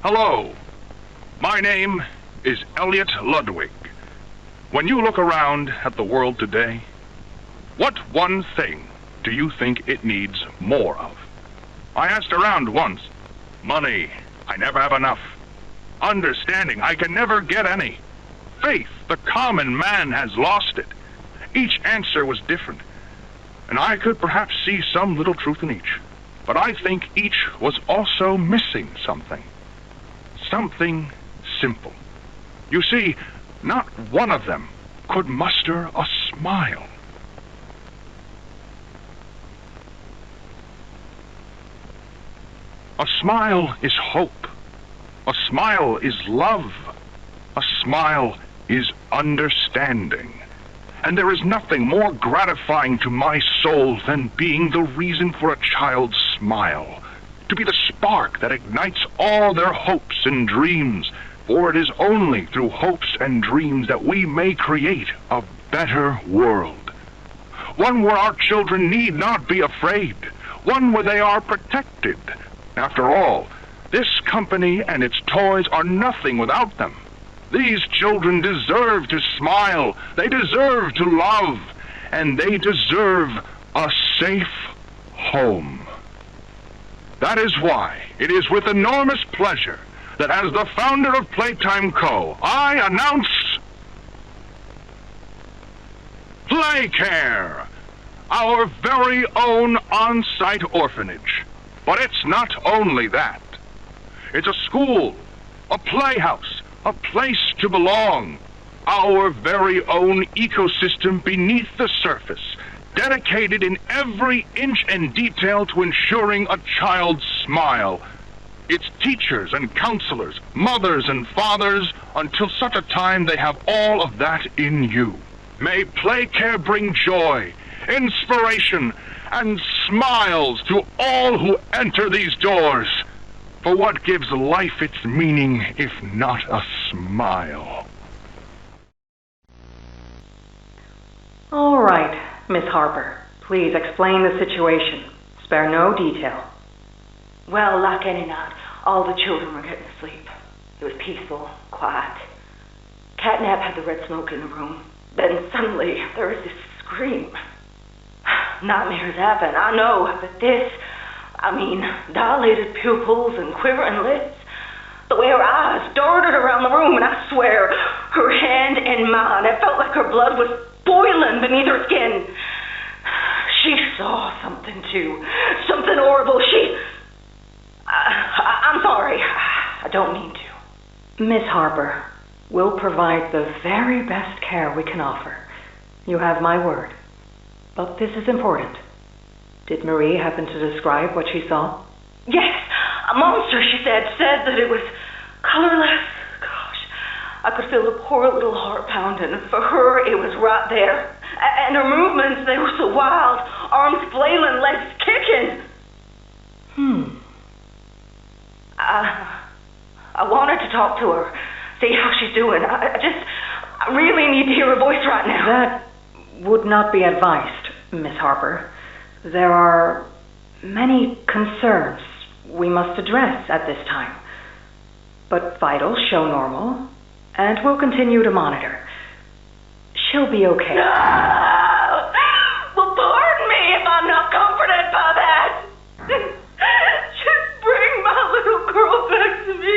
Hello, my name is Elliot Ludwig. When you look around at the world today, what one thing do you think it needs more of? I asked around once. Money, I never have enough. Understanding, I can never get any. Faith, the common man has lost it. Each answer was different, and I could perhaps see some little truth in each. But I think each was also missing something. Something simple. You see, not one of them could muster a smile. A smile is hope. A smile is love. A smile is understanding. And there is nothing more gratifying to my soul than being the reason for a child's smile, to be the spark that ignites all their hopes and dreams, for it is only through hopes and dreams that we may create a better world. One where our children need not be afraid, one where they are protected. After all, this company and its toys are nothing without them. These children deserve to smile, they deserve to love, and they deserve a safe home. That is why it is with enormous pleasure that as the founder of Playtime Co., I announce Playcare, our very own on-site orphanage. But it's not only that. It's a school, a playhouse, a place to belong, our very own ecosystem beneath the surface, dedicated in every inch and detail to ensuring a child's smile. Its teachers and counselors, mothers and fathers, until such a time they have all of that in you. May Playcare bring joy, inspiration, and smiles to all who enter these doors. For what gives life its meaning if not a smile? All right, Miss Harper. Please explain the situation. Spare no detail. Well, like any night, all the children were getting to sleep. It was peaceful, quiet. Catnap had the red smoke in the room. Then suddenly there was this scream. Nightmares happen, I know, but this... dilated pupils and quivering lips. The way her eyes darted around the room, and I swear, her hand in mine, it felt like her blood was boiling beneath her skin. She saw something, too. Something horrible. I'm sorry. I don't mean to. Miss Harper, we'll provide the very best care we can offer. You have my word. But this is important. Did Marie happen to describe what she saw? Yes, a monster, she said that it was colorless. Gosh, I could feel the poor little heart pounding. For her, it was right there. And her movements, they were so wild. Arms flailing, legs kicking. I wanted to talk to her, see how she's doing. I really need to hear her voice right now. That would not be advised, Miss Harper. There are many concerns we must address at this time. But vitals show normal, and we'll continue to monitor. She'll be okay. No! Well, pardon me if I'm not comforted by that. Just bring my little girl back to me.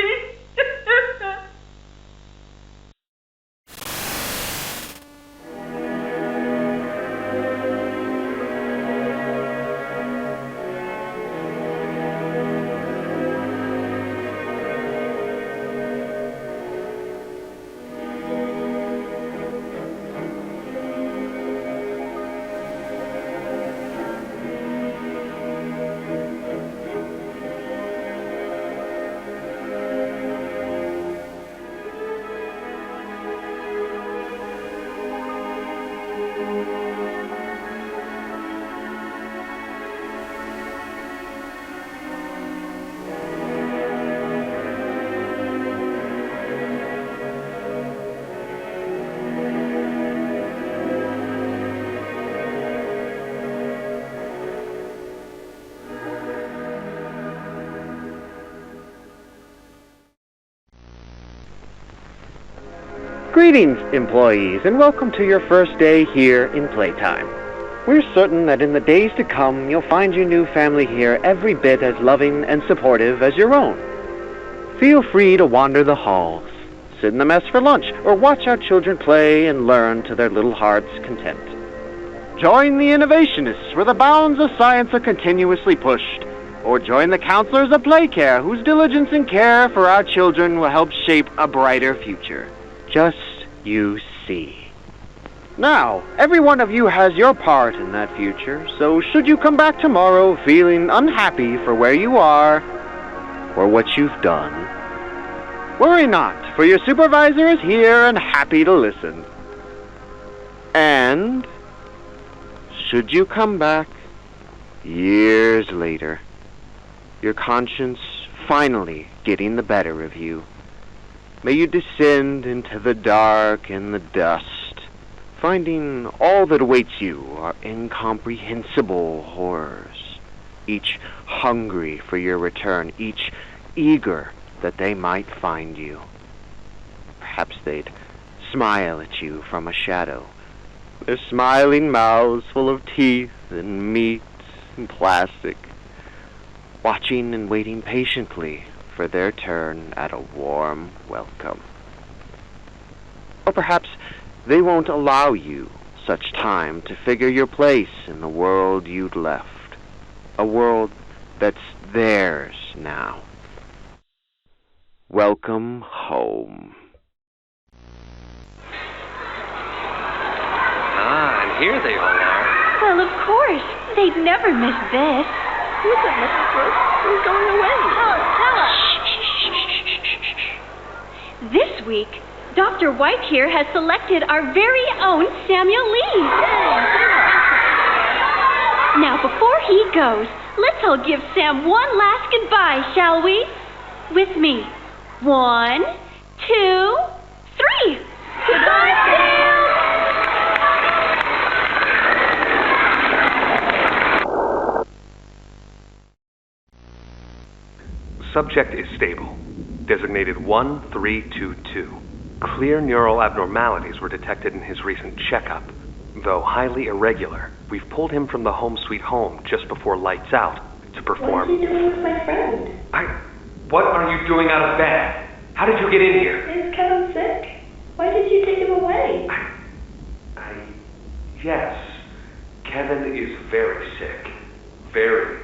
Greetings, employees, and welcome to your first day here in Playtime. We're certain that in the days to come, you'll find your new family here every bit as loving and supportive as your own. Feel free to wander the halls, sit in the mess for lunch, or watch our children play and learn to their little hearts' content. Join the innovationists where the bounds of science are continuously pushed, or join the counselors of Playcare whose diligence and care for our children will help shape a brighter future. Just you see. Now, every one of you has your part in that future, so should you come back tomorrow feeling unhappy for where you are or what you've done, worry not, for your supervisor is here and happy to listen. And should you come back years later, your conscience finally getting the better of you, may you descend into the dark and the dust, finding all that awaits you are incomprehensible horrors, each hungry for your return, each eager that they might find you. Perhaps they'd smile at you from a shadow, their smiling mouths full of teeth and meat and plastic, watching and waiting patiently for their turn at a warm welcome. Or perhaps they won't allow you such time to figure your place in the world you'd left, a world that's theirs now. Welcome home. Ah, and here they all are. Well, of course. They'd never miss this. Who's that, Mrs. Brooks? Who's going away? Tell us. This week, Dr. White here has selected our very own Samuel Lee. Now, before he goes, let's all give Sam one last goodbye, shall we? With me. 1, 2, 3. Goodbye, Sam! Subject is stable. Designated 1322. Clear neural abnormalities were detected in his recent checkup. Though highly irregular, we've pulled him from the home sweet home just before lights out to perform... What is he doing with my friend? What are you doing out of bed? How did you get in here? Is Kevin sick? Why did you take him away? Yes. Kevin is very sick. Very,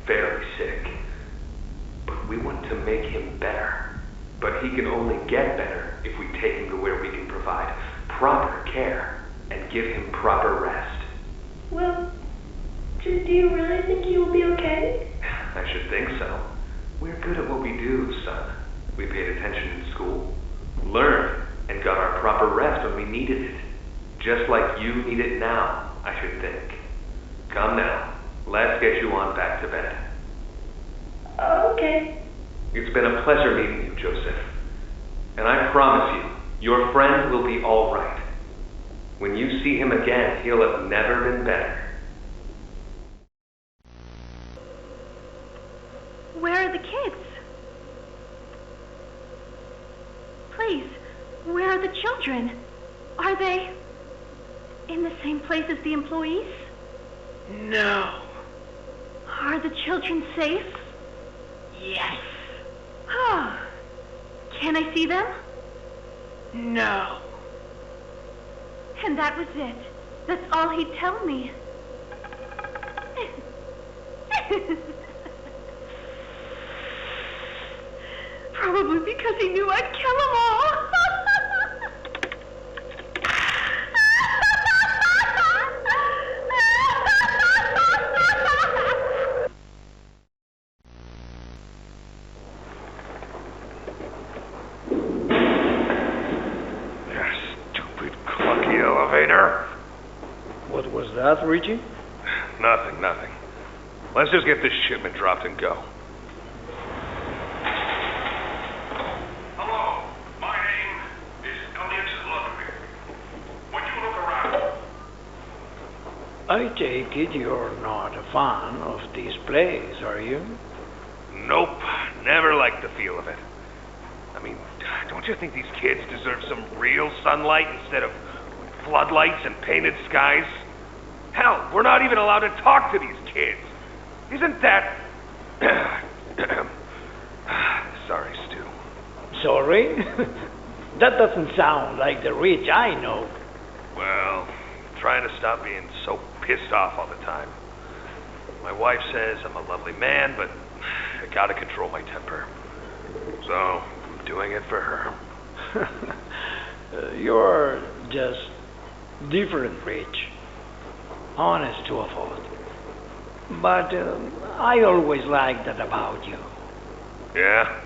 very sick. But we want to make him better. But he can only get better if we take him to where we can provide proper care and give him proper rest. Well, do you really think he will be okay? I should think so. We're good at what we do, son. We paid attention in school, learned, and got our proper rest when we needed it. Just like you need it now, I should think. Come now, let's get you on back to bed. Okay. It's been a pleasure meeting you, Joseph. And I promise you, your friend will be all right. When you see him again, he'll have never been better. Where are the kids? Please, where are the children? Are they in the same place as the employees? No. Are the children safe? Yes. Oh. Can I see them? No. And that was it. That's all he'd tell me. Probably because he knew I'd kill them all. Stupid clunky elevator. What was that, Reggie? Nothing. Let's just get this shipment dropped and go. Hello, my name is Elliot Ludwig. Would you look around? I take it you're not a fan of these plays, are you? Nope, never liked the feel of it. I mean, don't you think these kids deserve some real sunlight instead of floodlights and painted skies? Hell, we're not even allowed to talk to these kids. Isn't that... Sorry, Stu. Sorry? That doesn't sound like the Rich I know. Well, I'm trying to stop being so pissed off all the time. My wife says I'm a lovely man, but I gotta control my temper. So, I'm doing it for her. You're just different, Rich. Honest to a fault. But I always liked that about you. Yeah?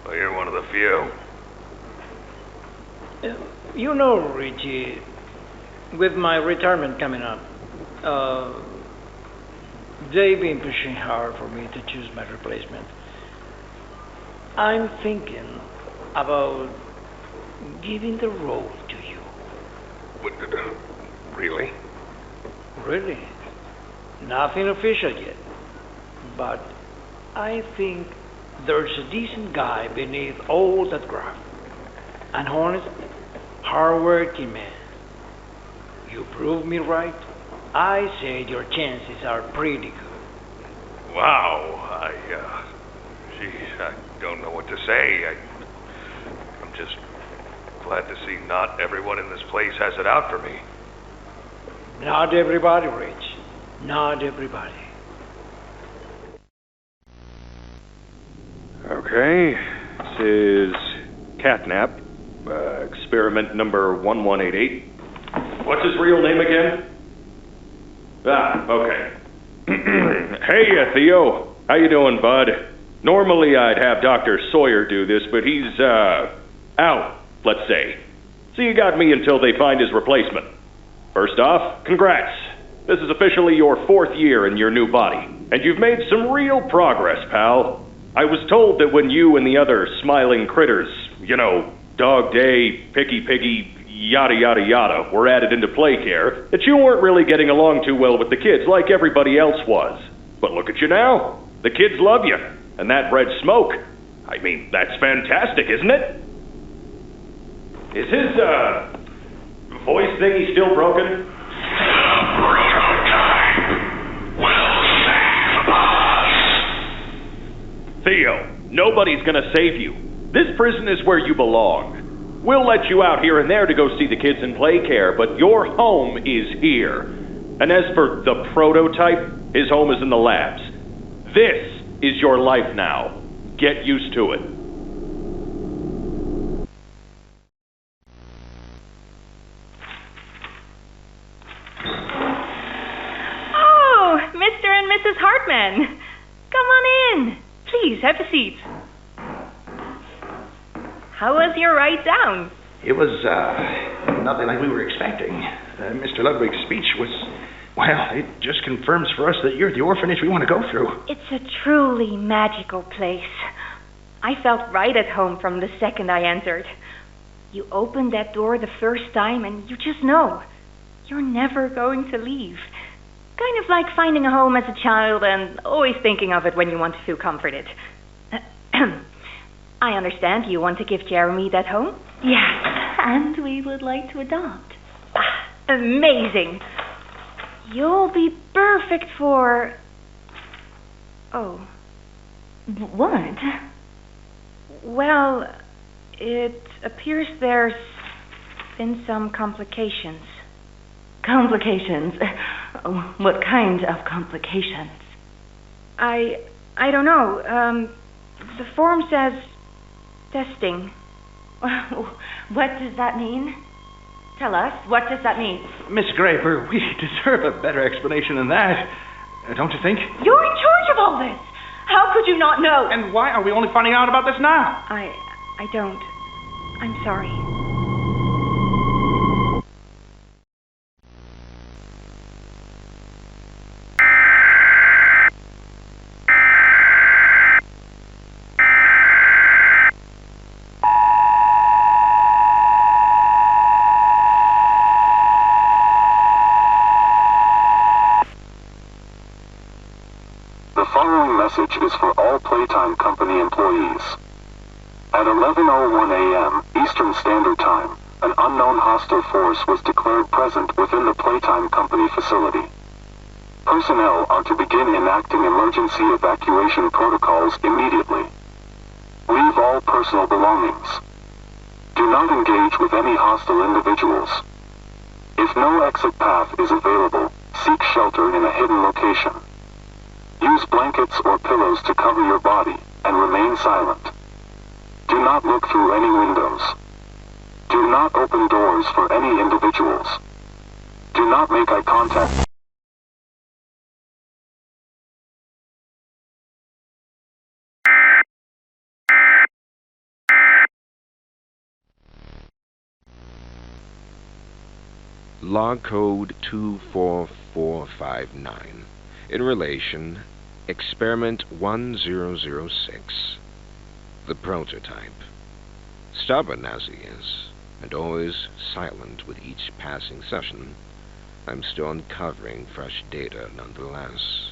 Well, you're one of the few. You know, Richie, with my retirement coming up, they've been pushing hard for me to choose my replacement. I'm thinking about giving the role to you. What, really? Really? Nothing official yet. But I think there's a decent guy beneath all that graft. An honest, hard-working man. You proved me right. I said your chances are pretty good. Wow, I don't know what to say. I'm just glad to see not everyone in this place has it out for me. Not everybody, Rich. Not everybody. Okay, this is catnap, experiment number 1188. What's his real name again? Ah, okay. Hey, Theo. How you doing, bud? Normally I'd have Dr. Sawyer do this, but he's, out, let's say. So you got me until they find his replacement. First off, congrats. This is officially your 4th year in your new body, and you've made some real progress, pal. I was told that when you and the other smiling critters, Dog Day, Picky Piggy, yada yada yada, were added into play care, that you weren't really getting along too well with the kids like everybody else was. But look at you now. The kids love you, and that red smoke. I mean, that's fantastic, isn't it? Is his, voice thingy still broken? Theo, nobody's gonna save you. This prison is where you belong. We'll let you out here and there to go see the kids in play care, but your home is here. And as for the prototype, his home is in the labs. This is your life now. Get used to it. Oh, Mr. and Mrs. Hartman. Come on in. Please, have a seat. How was your ride down? It was, nothing like we were expecting. Mr. Ludwig's speech was, well, it just confirms for us that you're the orphanage we want to go through. It's a truly magical place. I felt right at home from the second I entered. You open that door the first time and you just know you're never going to leave. Kind of like finding a home as a child and always thinking of it when you want to feel comforted. I understand you want to give Jeremy that home? Yes, and we would like to adopt. Amazing. You'll be perfect for... Oh. What? Well, it appears there's been some complications. Complications? What kind of complications? I don't know. The form says testing. What does that mean? Tell us, what does that mean? Miss Graper, we deserve a better explanation than that. Don't you think? You're in charge of all this. How could you not know? And why are we only finding out about this now? I don't. I'm sorry. The following message is for all Playtime Company employees. At 11:01 a.m. Eastern Standard Time, an unknown hostile force was declared present within the Playtime Company facility. Personnel are to begin enacting emergency evacuation protocols immediately. Leave all personal belongings. Do not engage with any hostile individuals. If no exit path is available, seek shelter in a hidden location. Use blankets or pillows to cover your body, and remain silent. Do not look through any windows. Do not open doors for any individuals. Do not make eye contact. Log code 24459. In relation, experiment 1006. The prototype. Stubborn as he is, and always silent with each passing session, I'm still uncovering fresh data nonetheless.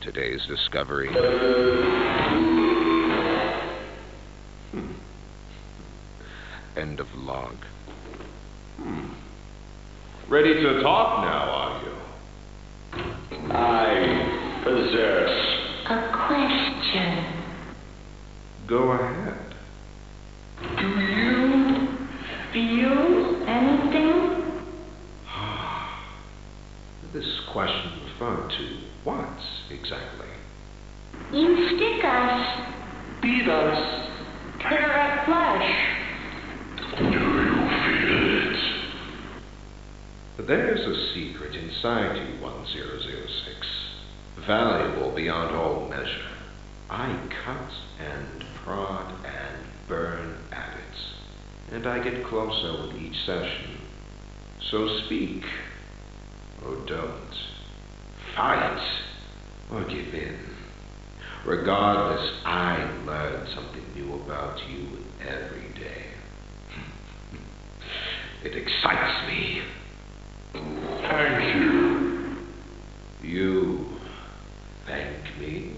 Today's discovery. End of log. Ready to talk now, are you? I possess A question. Go ahead. Do you feel anything? This question referred to what exactly? You stick us, beat us, tear at flesh. Do you feel it? There's a secret inside you, 1006. Valuable beyond all measure. I cut and prod and burn at it, and I get closer with each session. So speak, or don't. Fight, or give in. Regardless, I learn something new about you every day. It excites me. Thank you. You thank me?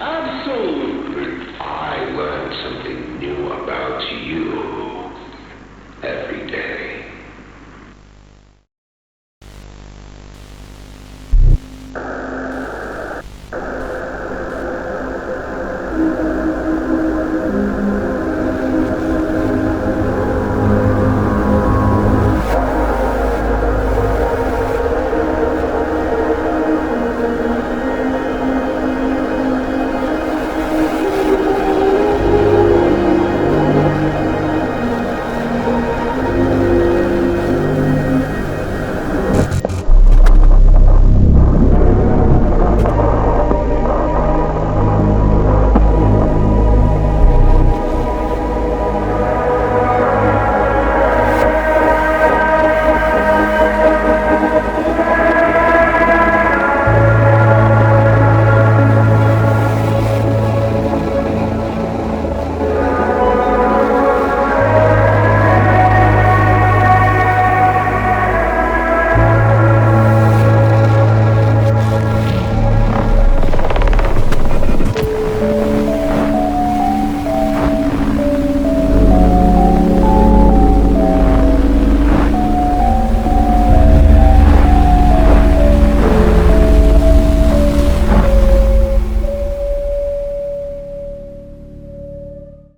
Absolutely.